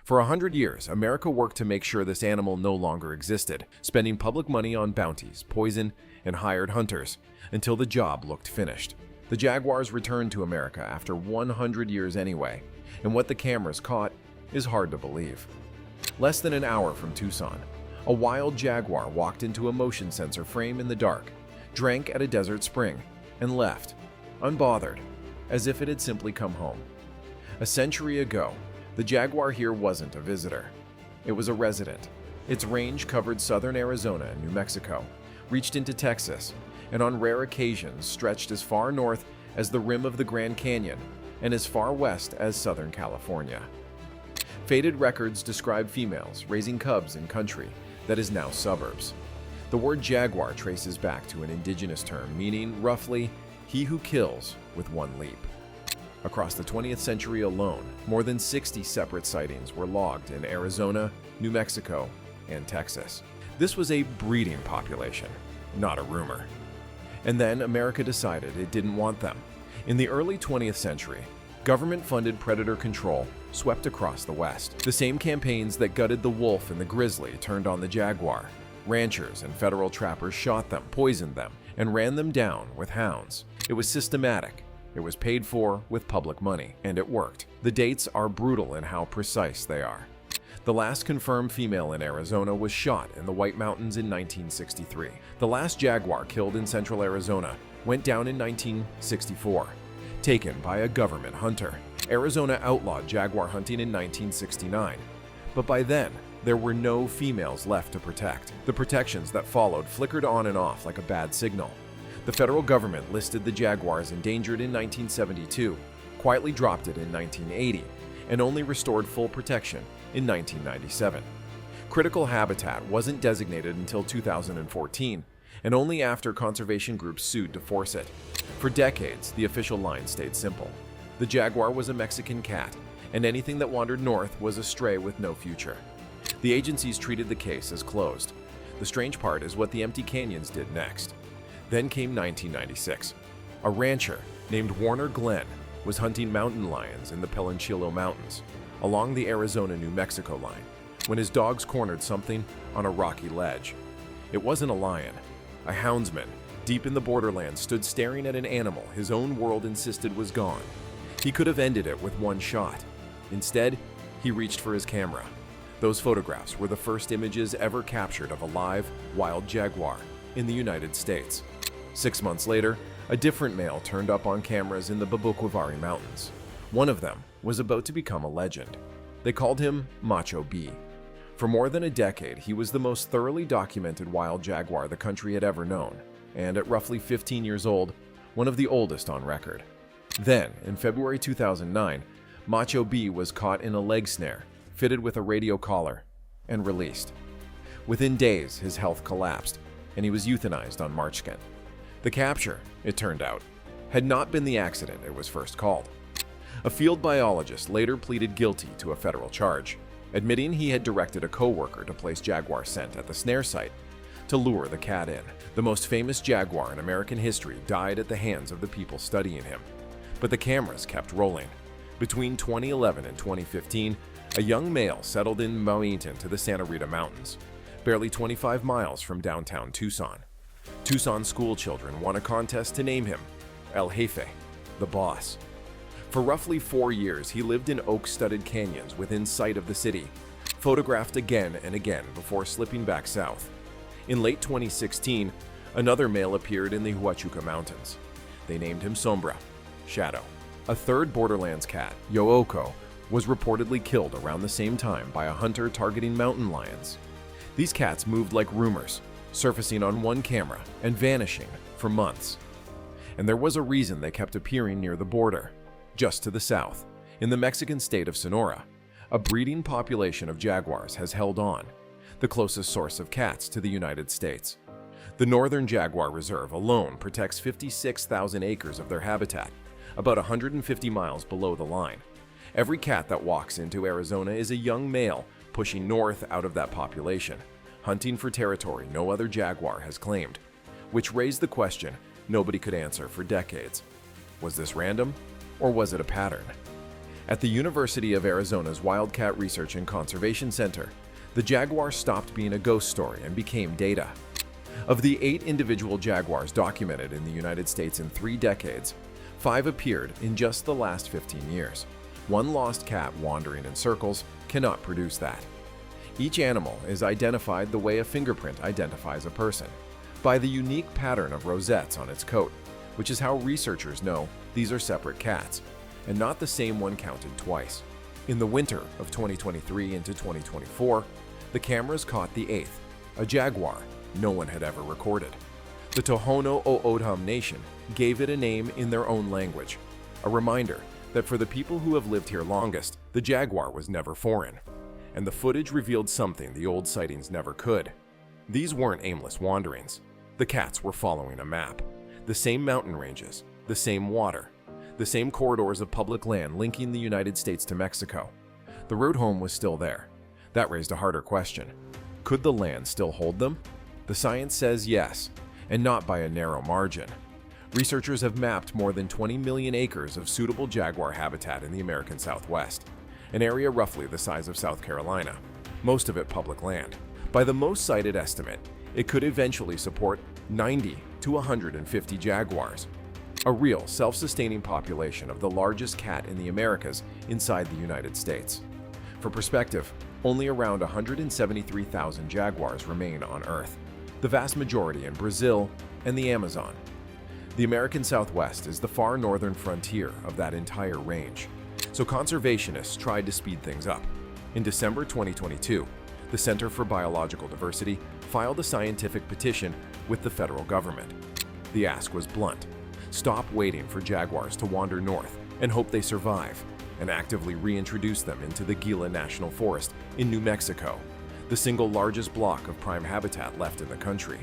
For 100 years, America worked to make sure this animal no longer existed, spending public money on bounties, poison, and hired hunters, until the job looked finished. The jaguars returned to America after 100 years anyway, and what the cameras caught is hard to believe. Less than an hour from Tucson, a wild jaguar walked into a motion sensor frame in the dark, drank at a desert spring, and left, unbothered, as if it had simply come home. A century ago, the jaguar here wasn't a visitor. It was a resident. Its range covered southern Arizona and New Mexico, reached into Texas, and on rare occasions stretched as far north as the rim of the Grand Canyon and as far west as Southern California. Faded records describe females raising cubs in country that is now suburbs. The word jaguar traces back to an indigenous term meaning, roughly, he who kills with one leap. Across the 20th century alone, more than 60 separate sightings were logged in Arizona, New Mexico, and Texas. This was a breeding population, not a rumor. And then America decided it didn't want them. In the early 20th century, government-funded predator control swept across the West. The same campaigns that gutted the wolf and the grizzly turned on the jaguar. Ranchers and federal trappers shot them, poisoned them, and ran them down with hounds. It was systematic. It was paid for with public money, and it worked. The dates are brutal in how precise they are. The last confirmed female in Arizona was shot in the White Mountains in 1963. The last jaguar killed in central Arizona went down in 1964, taken by a government hunter. Arizona outlawed jaguar hunting in 1969, but by then, there were no females left to protect. The protections that followed flickered on and off like a bad signal. The federal government listed the jaguars endangered in 1972, quietly dropped it in 1980, and only restored full protection in 1997. Critical habitat wasn't designated until 2014, and only after conservation groups sued to force it. For decades, the official line stayed simple. The jaguar was a Mexican cat, and anything that wandered north was a stray with no future. The agencies treated the case as closed. The strange part is what the empty canyons did next. Then came 1996. A rancher named Warner Glenn was hunting mountain lions in the Pelanchillo Mountains, along the Arizona-New Mexico line, when his dogs cornered something on a rocky ledge. It wasn't a lion. A houndsman, deep in the borderlands, stood staring at an animal his own world insisted was gone. He could have ended it with one shot. Instead, he reached for his camera. Those photographs were the first images ever captured of a live, wild jaguar in the United States. 6 months later, a different male turned up on cameras in the Babuquavari Mountains. One of them was about to become a legend. They called him Macho B. For more than a decade, he was the most thoroughly documented wild jaguar the country had ever known, and at roughly 15 years old, one of the oldest on record. Then, in February 2009, Macho B was caught in a leg snare, fitted with a radio collar, and released. Within days, his health collapsed, and he was euthanized on Marchskin. The capture, it turned out, had not been the accident it was first called. A field biologist later pleaded guilty to a federal charge, admitting he had directed a co-worker to place jaguar scent at the snare site to lure the cat in. The most famous jaguar in American history died at the hands of the people studying him, but the cameras kept rolling. Between 2011 and 2015, a young male settled in Mauiton to the Santa Rita Mountains, barely 25 miles from downtown Tucson. Tucson school children won a contest to name him El Jefe, the boss. For roughly 4 years, he lived in oak-studded canyons within sight of the city, photographed again and again before slipping back south. In late 2016, another male appeared in the Huachuca Mountains. They named him Sombra, Shadow. A third Borderlands cat, Yooko, was reportedly killed around the same time by a hunter targeting mountain lions. These cats moved like rumors, surfacing on one camera and vanishing for months. And there was a reason they kept appearing near the border. Just to the south, in the Mexican state of Sonora, a breeding population of jaguars has held on, the closest source of cats to the United States. The Northern Jaguar Reserve alone protects 56,000 acres of their habitat, about 150 miles below the line. Every cat that walks into Arizona is a young male pushing north out of that population, hunting for territory no other jaguar has claimed, which raised the question nobody could answer for decades. Was this random, or was it a pattern? At the University of Arizona's Wildcat Research and Conservation Center, the jaguar stopped being a ghost story and became data. Of the 8 individual jaguars documented in the United States in 3 decades, 5 appeared in just the last 15 years. One lost cat wandering in circles cannot produce that. Each animal is identified the way a fingerprint identifies a person, by the unique pattern of rosettes on its coat, which is how researchers know these are separate cats, and not the same one counted twice. In the winter of 2023 into 2024, the cameras caught the 8th, a jaguar no one had ever recorded. The Tohono O'odham Nation gave it a name in their own language, a reminder that for the people who have lived here longest, the jaguar was never foreign. And the footage revealed something the old sightings never could. These weren't aimless wanderings. The cats were following a map. The same mountain ranges, the same water, the same corridors of public land linking the United States to Mexico. The route home was still there. That raised a harder question. Could the land still hold them? The science says yes, and not by a narrow margin. Researchers have mapped more than 20 million acres of suitable jaguar habitat in the American Southwest, an area roughly the size of South Carolina, most of it public land. By the most cited estimate, it could eventually support 90 to 150 jaguars, a real self-sustaining population of the largest cat in the Americas inside the United States. For perspective, only around 173,000 jaguars remain on Earth, the vast majority in Brazil and the Amazon. The American Southwest is the far northern frontier of that entire range, so conservationists tried to speed things up. In December 2022, the Center for Biological Diversity filed a scientific petition with the federal government. The ask was blunt: stop waiting for jaguars to wander north and hope they survive, and actively reintroduce them into the Gila National Forest in New Mexico, the single largest block of prime habitat left in the country.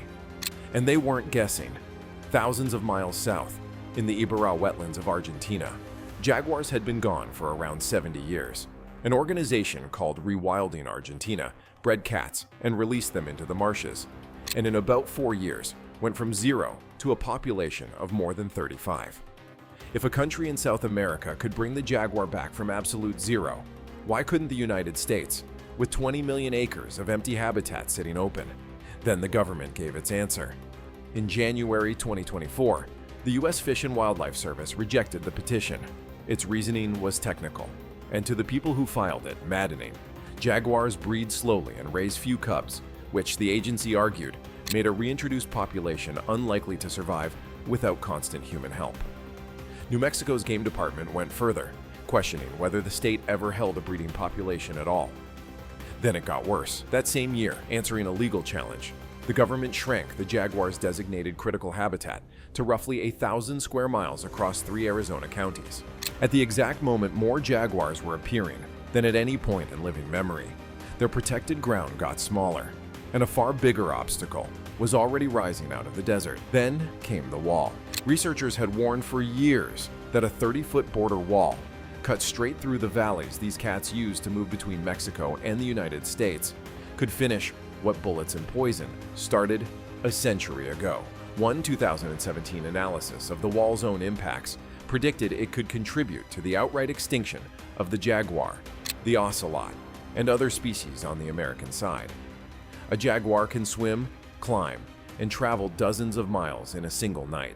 And they weren't guessing. Thousands of miles south, in the Ibarra wetlands of Argentina, jaguars had been gone for around 70 years. An organization called Rewilding Argentina bred cats and released them into the marshes, and in about 4 years went from 0 to a population of more than 35. If a country in South America could bring the jaguar back from absolute 0, why couldn't the United States, with 20 million acres of empty habitat sitting open? Then the government gave its answer. In January 2024, the U.S. Fish and Wildlife Service rejected the petition. Its reasoning was technical, and to the people who filed it, maddening. Jaguars breed slowly and raise few cubs, which the agency argued made a reintroduced population unlikely to survive without constant human help. New Mexico's game department went further, questioning whether the state ever held a breeding population at all. Then it got worse. That same year, answering a legal challenge, the government shrank the jaguar's designated critical habitat to roughly 1,000 square miles across 3 Arizona counties. At the exact moment more jaguars were appearing than at any point in living memory, their protected ground got smaller, and a far bigger obstacle was already rising out of the desert. Then came the wall. Researchers had warned for years that a 30-foot border wall, cut straight through the valleys these cats used to move between Mexico and the United States, could finish what bullets and poison started a century ago. One 2017 analysis of the wall's own impacts predicted it could contribute to the outright extinction of the jaguar, the ocelot, and other species on the American side. A jaguar can swim, climb, and travel dozens of miles in a single night.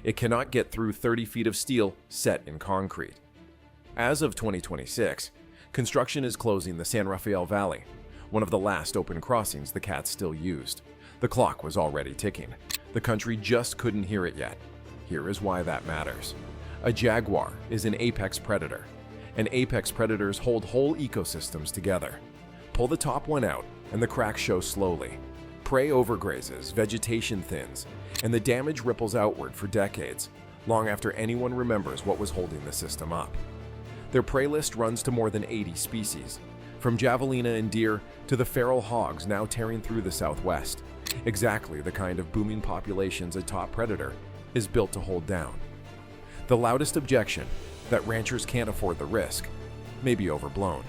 It cannot get through 30 feet of steel set in concrete. As of 2026, construction is closing the San Rafael Valley, one of the last open crossings the cats still used. The clock was already ticking. The country just couldn't hear it yet. Here is why that matters. A jaguar is an apex predator, and apex predators hold whole ecosystems together. Pull the top one out, and the cracks show slowly. Prey overgrazes, vegetation thins, and the damage ripples outward for decades, long after anyone remembers what was holding the system up. Their prey list runs to more than 80 species, from javelina and deer to the feral hogs now tearing through the Southwest, exactly the kind of booming populations a top predator is built to hold down. The loudest objection, that ranchers can't afford the risk, may be overblown.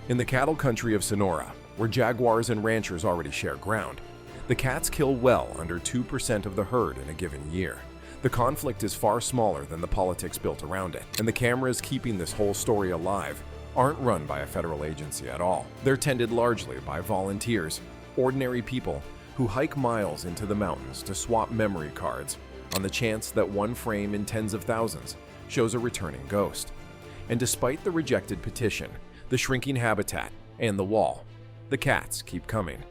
In the cattle country of Sonora, where jaguars and ranchers already share ground, the cats kill well under 2% of the herd in a given year. The conflict is far smaller than the politics built around it, and the cameras keeping this whole story alive aren't run by a federal agency at all. They're tended largely by volunteers, ordinary people who hike miles into the mountains to swap memory cards on the chance that one frame in tens of thousands shows a returning ghost. And despite the rejected petition, the shrinking habitat, and the wall, the cats keep coming.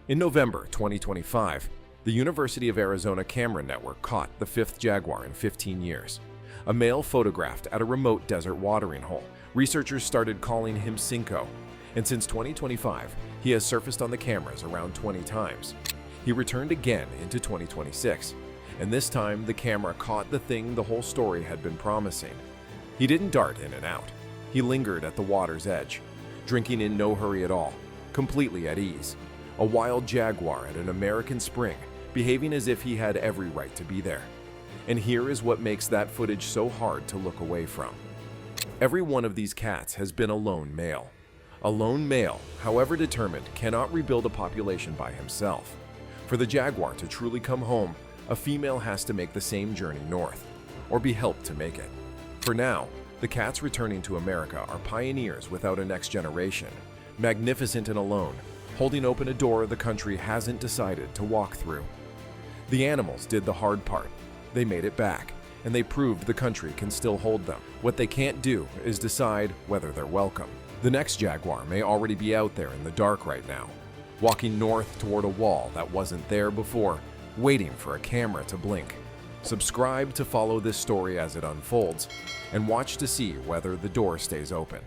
In November 2025, the University of Arizona camera network caught the fifth jaguar in 15 years, a male photographed at a remote desert watering hole. Researchers started calling him Cinco, and since 2025, he has surfaced on the cameras around 20 times. He returned again into 2026, and this time the camera caught the thing the whole story had been promising. He didn't dart in and out. He lingered at the water's edge, drinking in no hurry at all, completely at ease. A wild jaguar at an American spring, behaving as if he had every right to be there. And here is what makes that footage so hard to look away from. Every one of these cats has been a lone male. A lone male, however determined, cannot rebuild a population by himself. For the jaguar to truly come home, a female has to make the same journey north, or be helped to make it. For now, the cats returning to America are pioneers without a next generation, magnificent and alone, holding open a door the country hasn't decided to walk through. The animals did the hard part. They made it back, and they proved the country can still hold them. What they can't do is decide whether they're welcome. The next jaguar may already be out there in the dark right now, walking north toward a wall that wasn't there before, waiting for a camera to blink. Subscribe to follow this story as it unfolds, and watch to see whether the door stays open.